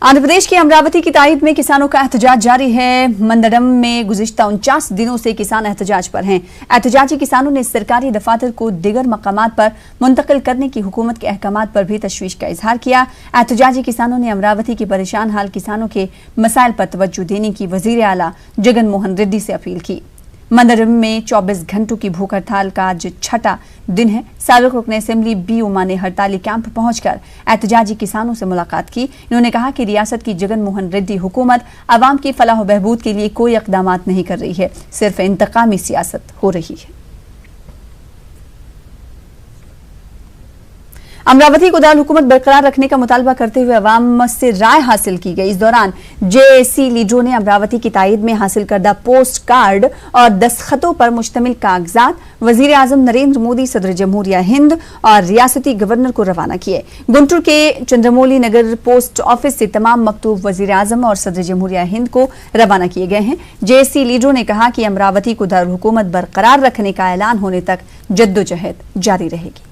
आंध्र प्रदेश के अमरावती की ताईद में किसानों का एहतजाज जारी है। मंदडम में गुज़िश्ता 49 दिनों से किसान एहतजाज पर हैं। एहतजाजी किसानों ने सरकारी दफातर को दीगर मकामात पर मुंतकिल करने की हुकूमत के अहकामात पर भी तशवीश का इजहार किया। एहतजाजी किसानों ने अमरावती के परेशान हाल किसानों के मसाइल पर तवज्जो देने की वजीर आला जगन मोहन रेड्डी से अपील की। मंदडम में 24 घंटों की भूख हड़ताल का आज छठा दिन है। साबिक रुकन असेंबली बी उमा ने हड़ताली कैंप पहुंचकर एहतजाजी किसानों से मुलाकात की। इन्होंने कहा कि रियासत की जगन मोहन रेड्डी हुकूमत अवाम की फलाह व बहबूद के लिए कोई इक़दाम नहीं कर रही है, सिर्फ इंतकामी सियासत हो रही है। अमरावती को दारुल हुकूमत बरकरार रखने का मुतालबा करते हुए अवाम से राय हासिल की गई। इस दौरान जेएसी लीडरों ने अमरावती की ताईद में हासिल करदा पोस्ट कार्ड और दस्तखतों पर मुश्तमिल कागजात वजीर आजम नरेंद्र मोदी, सदर जमहूरिया हिंद और रियासती गवर्नर को रवाना किए। गुंटूर के चंद्रमौली नगर पोस्ट ऑफिस से तमाम मकतूब वजीर आजम और सदर जमहूरिया हिंद को रवाना किए गए हैं। जेएसी लीडरों ने कहा कि अमरावती को दारुल हुकूमत बरकरार रखने का ऐलान होने तक जद्दोजहद जारी रहेगी।